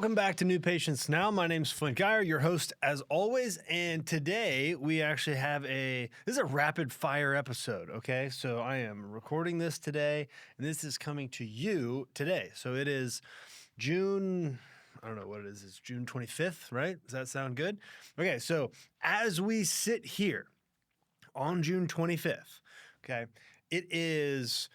Welcome back to New Patients Now. My name's Flint Geyer, your host as always. And today we actually have this is a rapid fire episode. Okay. So I am recording this today and this is coming to you today. So it is June, I don't know what it is. It's June 25th, right? Does that sound good? Okay. So as we sit here on June 25th, okay, it is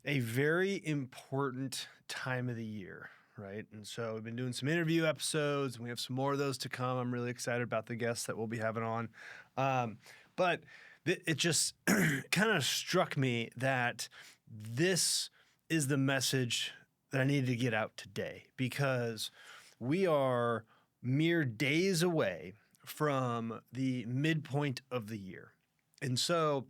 a very important time of the year. Right. And so we've been doing some interview episodes and we have some more of those to come. I'm really excited about the guests that we'll be having on. But it just kind of struck me that this is the message that I needed to get out today, because we are mere days away from the midpoint of the year. And so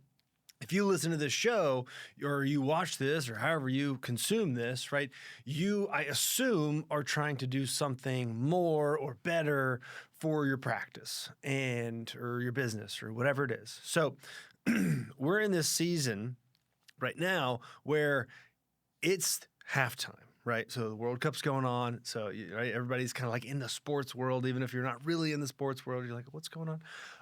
if you listen to this show or you watch this or however you consume this, right, you, I assume, are trying to do something more or better for your practice or your business or whatever it is. So we're in this season right now where it's halftime. Right. So the World Cup's going on. So right, everybody's kind of like in the sports world, even if you're not really in the sports world, you're like, what's going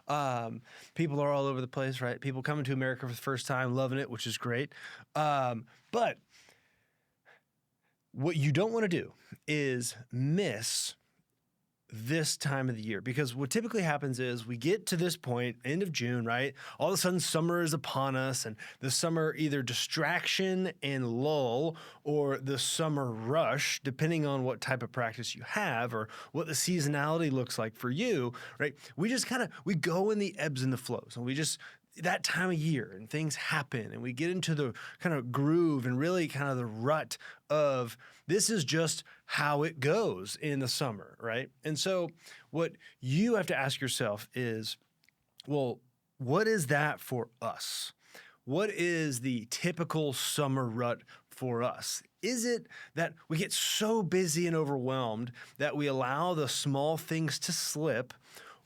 on? People are all over the place, right? People coming to America for the first time, loving it, which is great. But what you don't want to do is miss this time of the year, because what typically happens is we get to this point, end of June, right? All of a sudden summer is upon us, and the summer either distraction and lull or the summer rush, depending on what type of practice you have or what the seasonality looks like for you, right? We just we go in the ebbs and the flows, and we just, that time of year and things happen and we get into the kind of groove and really kind of the rut of this is just how it goes in the summer, right? And so what you have to ask yourself is, well, what is that for us? What is the typical summer rut for us? Is it that we get so busy and overwhelmed that we allow the small things to slip?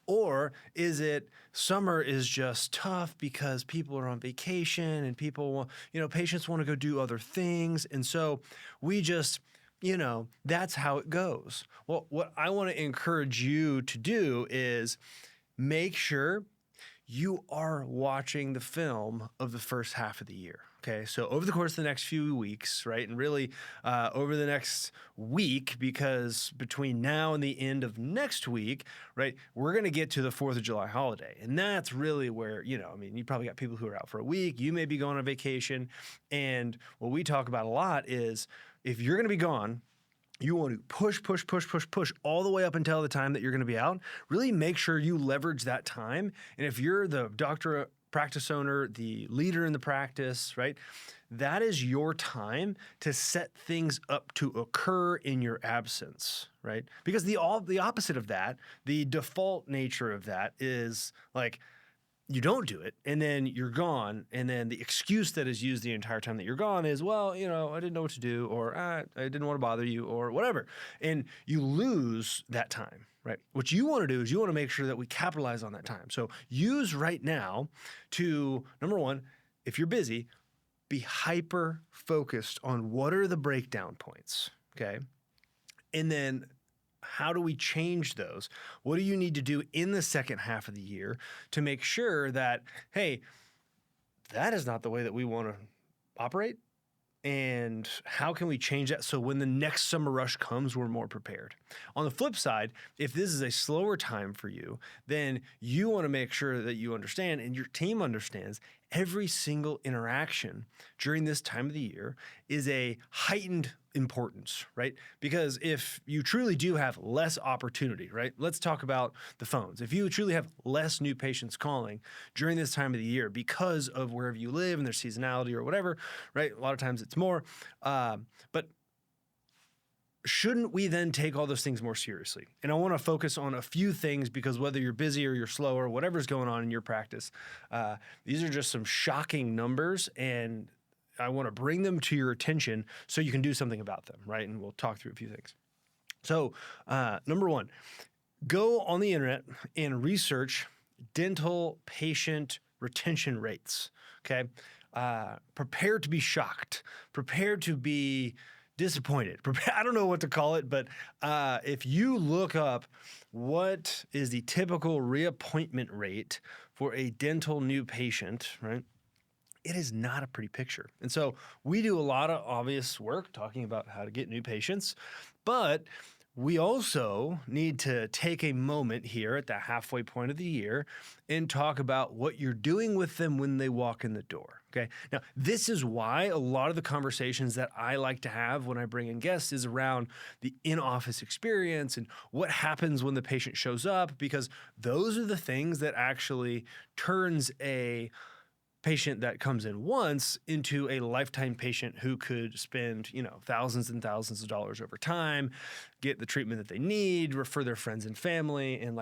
Or is it summer is just tough because people are on vacation and patients want to go do other things. And so we just, that's how it goes. Well, what I want to encourage you to do is make sure you are watching the film of the first half of the year. Okay, so over the course of the next few weeks, right, and really over the next week, because between now and the end of next week, right, we're going to get to the 4th of July holiday. And that's really where, you probably got people who are out for a week. You may be going on vacation. And what we talk about a lot is if you're going to be gone, you want to push all the way up until the time that you're going to be out. Really make sure you leverage that time. And if you're the doctor, practice owner, the leader in the practice, right, that is your time to set things up to occur in your absence, right? Because the opposite of that, the default nature of that is like, you don't do it, and then you're gone, and then the excuse that is used the entire time that you're gone is, well, I didn't know what to do, or I didn't want to bother you, or whatever. And you lose that time, right? What you want to do is you want to make sure that we capitalize on that time. So use right now to, number one, if you're busy, be hyper-focused on what are the breakdown points, okay? And then how do we change those? What do you need to do in the second half of the year to make sure that, hey, that is not the way that we want to operate? And how can we change that so when the next summer rush comes, we're more prepared? On the flip side, if this is a slower time for you, then you want to make sure that you understand and your team understands every single interaction during this time of the year is a heightened importance, right? Because if you truly do have less opportunity, right? Let's talk about the phones. If you truly have less new patients calling during this time of the year because of wherever you live and their seasonality or whatever, right? A lot of times it's more, but shouldn't we then take all those things more seriously? And I want to focus on a few things because whether you're busy or you're slow or whatever's going on in your practice, these are just some shocking numbers, and I want to bring them to your attention so you can do something about them, right? And we'll talk through a few things. So number one, go on the internet and research dental patient retention rates, okay? Prepare to be shocked. Prepare to be disappointed. I don't know what to call it, but if you look up what is the typical reappointment rate for a dental new patient, right? It is not a pretty picture. And so we do a lot of obvious work talking about how to get new patients, but we also need to take a moment here at the halfway point of the year and talk about what you're doing with them when they walk in the door. Okay. Now, this is why a lot of the conversations that I like to have when I bring in guests is around the in-office experience and what happens when the patient shows up, because those are the things that actually turns a patient that comes in once into a lifetime patient who could spend, thousands and thousands of dollars over time, get the treatment that they need, refer their friends and family, and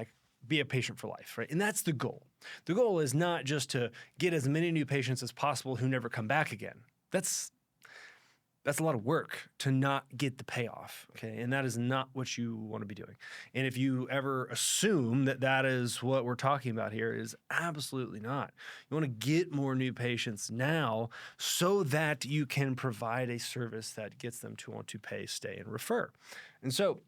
be a patient for life, right? And that's the goal. The goal is not just to get as many new patients as possible who never come back again. That's a lot of work to not get the payoff, okay? And that is not what you want to be doing. And if you ever assume that that is what we're talking about here, is absolutely not. You want to get more new patients now so that you can provide a service that gets them to want to pay, stay, and refer. And so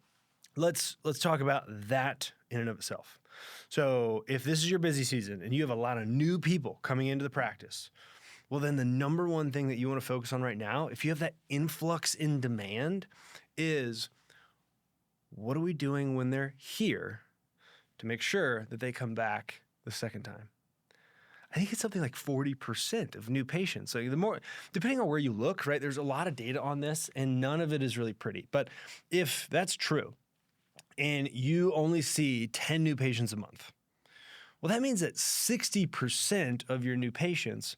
let's talk about that in and of itself. So if this is your busy season and you have a lot of new people coming into the practice, well, then the number one thing that you want to focus on right now, if you have that influx in demand, is what are we doing when they're here to make sure that they come back the second time? I think it's something like 40% of new patients. So the more, depending on where you look, right, there's a lot of data on this and none of it is really pretty. But if that's true and you only see 10 new patients a month, well, that means that 60% of your new patients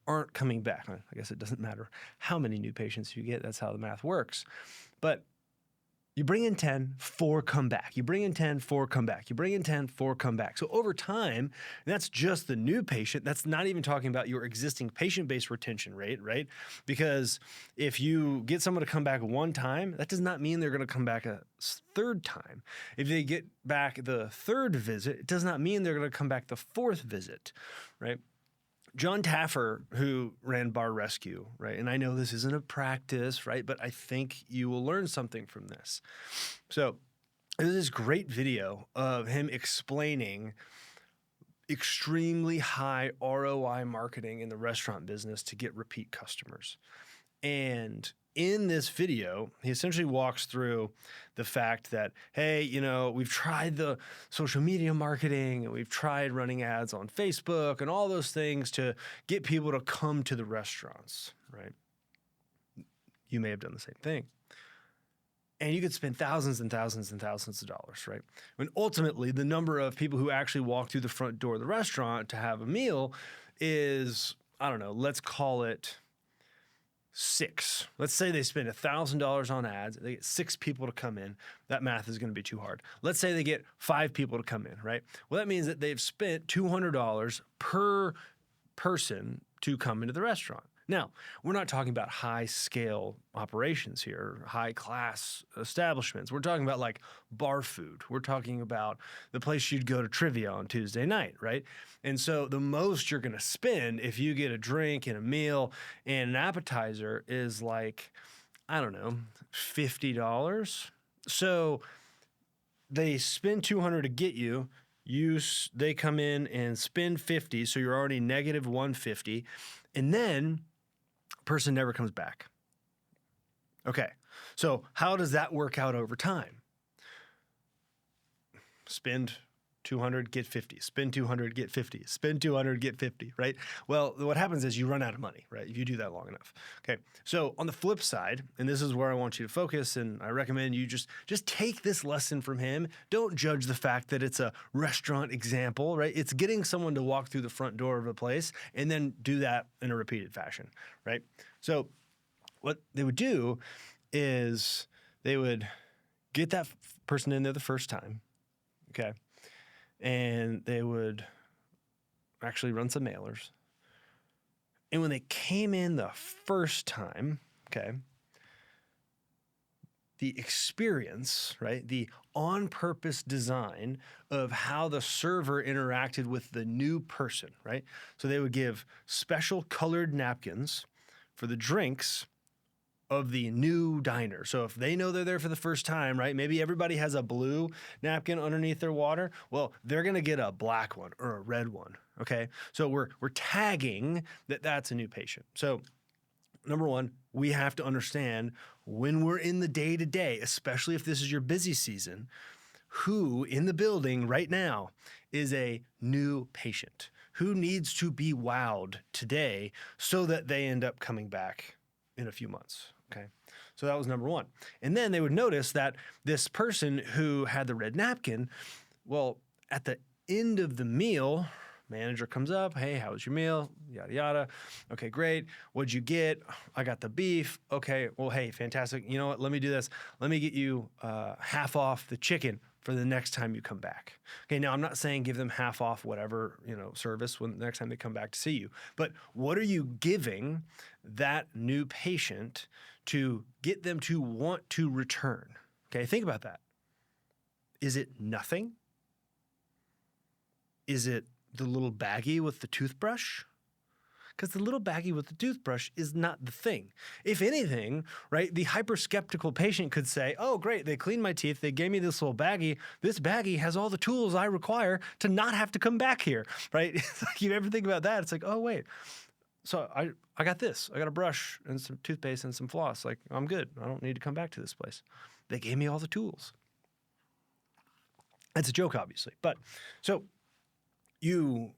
aren't coming back. I guess it doesn't matter how many new patients you get. That's how the math works. But you bring in 10, 4 come back. You bring in 10, 4 come back. You bring in 10, 4 come back. So over time, and that's just the new patient. That's not even talking about your existing patient-based retention rate, right? Because if you get someone to come back one time, that does not mean they're going to come back a third time. If they get back the third visit, it does not mean they're going to come back the fourth visit, right? John Taffer, who ran Bar Rescue, right? And I know this isn't a practice, right? But I think you will learn something from this. So there's this great video of him explaining extremely high ROI marketing in the restaurant business to get repeat customers. And in this video, he essentially walks through the fact that, hey, we've tried the social media marketing and we've tried running ads on Facebook and all those things to get people to come to the restaurants, right? You may have done the same thing. And you could spend thousands and thousands and thousands of dollars, right? When ultimately the number of people who actually walk through the front door of the restaurant to have a meal is, I don't know, let's call it 6. Let's say they spend $1,000 on ads. They get 6 people to come in. That math is going to be too hard. Let's say they get 5 people to come in, right? Well, that means that they've spent $200 per person to come into the restaurant. Now, we're not talking about high-scale operations here, high-class establishments. We're talking about like bar food. We're talking about the place you'd go to trivia on Tuesday night, right? And so the most you're going to spend if you get a drink and a meal and an appetizer is like, I don't know, $50. So they spend $200 to get you. They come in and spend $50, so you're already negative $150, and then person never comes back. Okay, so how does that work out over time? Spend 200, get 50. Spend 200, get 50. Spend 200, get 50, right? Well, what happens is you run out of money, right? If you do that long enough. Okay, so on the flip side, and this is where I want you to focus, and I recommend you just take this lesson from him. Don't judge the fact that it's a restaurant example, right? It's getting someone to walk through the front door of a place and then do that in a repeated fashion, right? So what they would do is they would get that person in there the first time, okay? And they would actually run some mailers. And when they came in the first time, okay, the experience, right, the on-purpose design of how the server interacted with the new person, right? So they would give special colored napkins for the drinks of the new diner. So if they know they're there for the first time, right? Maybe everybody has a blue napkin underneath their water. Well, they're going to get a black one or a red one. Okay. So we're tagging that that's a new patient. So number one, we have to understand when we're in the day to day, especially if this is your busy season, who in the building right now is a new patient, who needs to be wowed today so that they end up coming back in a few months. Okay. So that was number one. And then they would notice that this person who had the red napkin, well, at the end of the meal, manager comes up, hey, how was your meal? Yada, yada. Okay, great. What'd you get? I got the beef. Okay, well, hey, fantastic. You know what? Let me do this. Let me get you half off the chicken for the next time you come back. Okay, now I'm not saying give them half off whatever, service when the next time they come back to see you. But what are you giving that new patient to get them to want to return? Okay, think about that. Is it nothing? Is it the little baggie with the toothbrush? Because the little baggie with the toothbrush is not the thing. If anything, right, the hyper-skeptical patient could say, oh, great, they cleaned my teeth, they gave me this little baggie. This baggie has all the tools I require to not have to come back here, right? Like, you ever think about that? It's like, oh, wait. So I got this. I got a brush and some toothpaste and some floss. Like, I'm good. I don't need to come back to this place. They gave me all the tools. That's a joke, obviously. But so you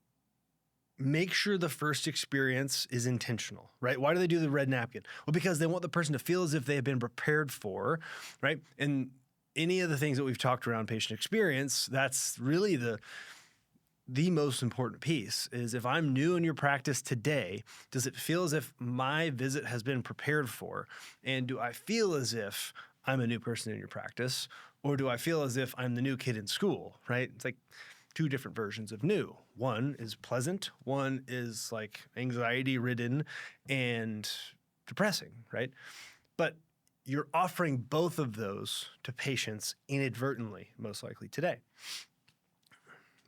make sure the first experience is intentional, right? Why do they do the red napkin? Well, because they want the person to feel as if they have been prepared for, right? And any of the things that we've talked around patient experience, that's really the most important piece is if I'm new in your practice today, does it feel as if my visit has been prepared for? And do I feel as if I'm a new person in your practice? Or do I feel as if I'm the new kid in school, right? It's like two different versions of new. One is pleasant, one is like anxiety ridden and depressing, right? But you're offering both of those to patients inadvertently, most likely today.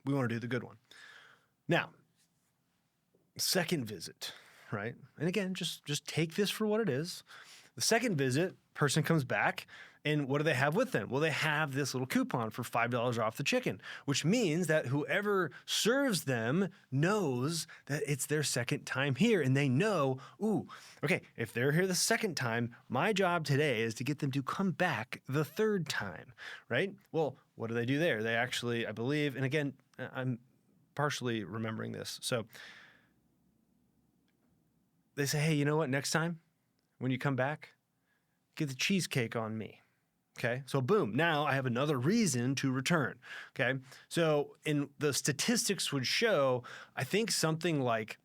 We want to do the good one. Now, second visit, right? And again, just take this for what it is. The second visit, person comes back, and what do they have with them? Well, they have this little coupon for $5 off the chicken, which means that whoever serves them knows that it's their second time here, and they know, ooh, okay, if they're here the second time, my job today is to get them to come back the third time, right? Well, what do they do there? They actually, I believe, and again, I'm partially remembering this. So they say, hey, you know what? Next time when you come back, get the cheesecake on me. Okay, so boom, now I have another reason to return. Okay, so in the statistics would show, I think something like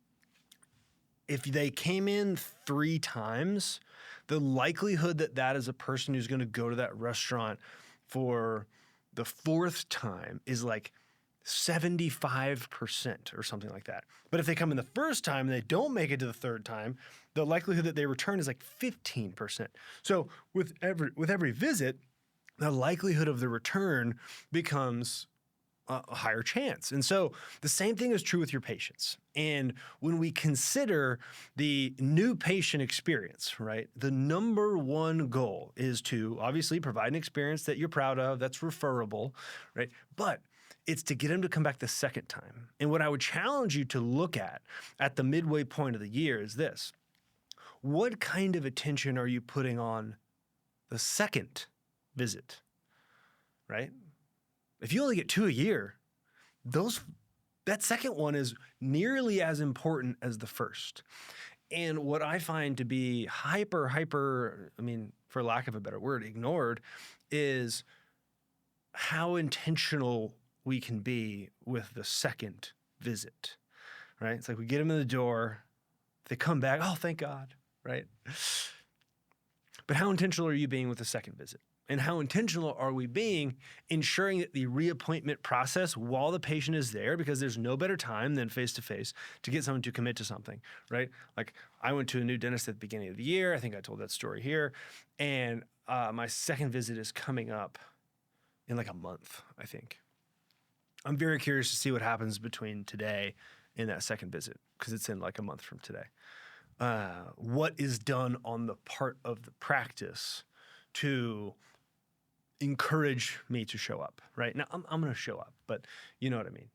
if they came in 3 times, the likelihood that that is a person who's going to go to that restaurant for the 4th time is like 75% or something like that. But if they come in the first time and they don't make it to the 3rd time, the likelihood that they return is like 15%. So with every visit, the likelihood of the return becomes a higher chance. And so the same thing is true with your patients. And when we consider the new patient experience, right, the number one goal is to obviously provide an experience that you're proud of, that's referable, right? But it's to get them to come back the second time. And what I would challenge you to look at the midway point of the year is this. What kind of attention are you putting on the second visit, right? If you only get 2 a year, that second one is nearly as important as the first. And what I find to be hyper, for lack of a better word, ignored is how intentional we can be with the second visit, right? It's like we get them in the door, they come back, oh, thank God, right? But how intentional are you being with the second visit? And how intentional are we being ensuring that the reappointment process while the patient is there, because there's no better time than face-to-face to get someone to commit to something, right? Like I went to a new dentist at the beginning of the year. I think I told that story here. And my second visit is coming up in like a month, I think. I'm very curious to see what happens between today and that second visit because it's in like a month from today. what is done on the part of the practice to encourage me to show up, right? Now, I'm going to show up, but you know what I mean.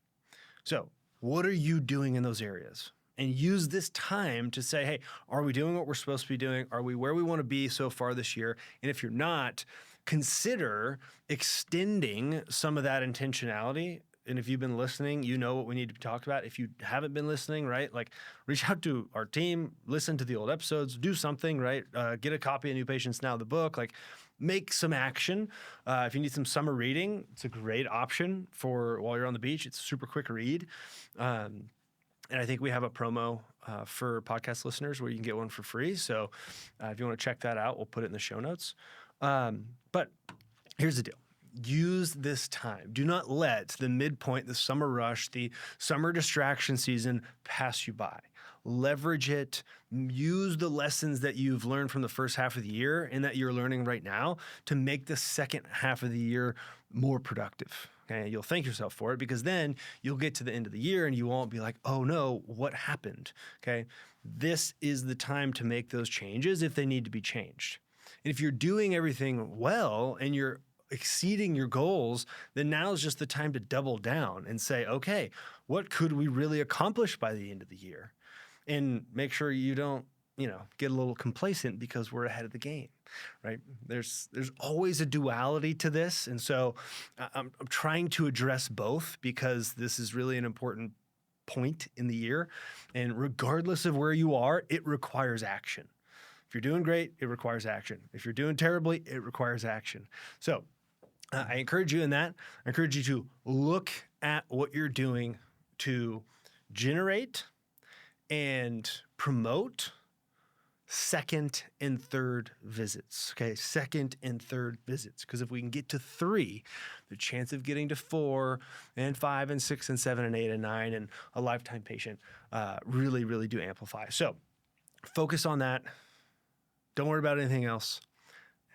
So what are you doing in those areas? And use this time to say, hey, are we doing what we're supposed to be doing? Are we where we want to be so far this year? And if you're not, consider extending some of that intentionality. And if you've been listening, you know what we need to talk about. If you haven't been listening, right, like reach out to our team, listen to the old episodes, do something, right? Get a copy of New Patients Now, the book, like make some action. If you need some summer reading, it's a great option for while you're on the beach. It's a super quick read. And I think we have a promo for podcast listeners where you can get one for free. So if you want to check that out, we'll put it in the show notes. But here's the deal. Use this time. Do not let the midpoint, the summer rush, the summer distraction season pass you by. Leverage it. Use the lessons that you've learned from the first half of the year and that you're learning right now to make the second half of the year more productive. Okay, you'll thank yourself for it because then you'll get to the end of the year and you won't be like, oh no, what happened? Okay, this is the time to make those changes if they need to be changed. And if you're doing everything well and you're exceeding your goals, then now is just the time to double down and say, okay, what could we really accomplish by the end of the year? And make sure you don't, get a little complacent because we're ahead of the game, right? There's always a duality to this. And so I'm trying to address both because this is really an important point in the year. And regardless of where you are, it requires action. If you're doing great, it requires action. If you're doing terribly, it requires action. So I encourage you in that. I encourage you to look at what you're doing to generate and promote second and third visits. Okay, second and third visits. Because if we can get to 3, the chance of getting to 4 and 5 and 6 and 7 and 8 and 9 and a lifetime patient really, really do amplify. So focus on that. Don't worry about anything else.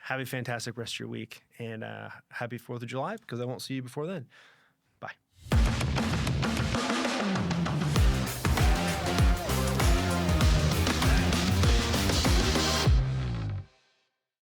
Have a fantastic rest of your week and happy 4th of July because I won't see you before then.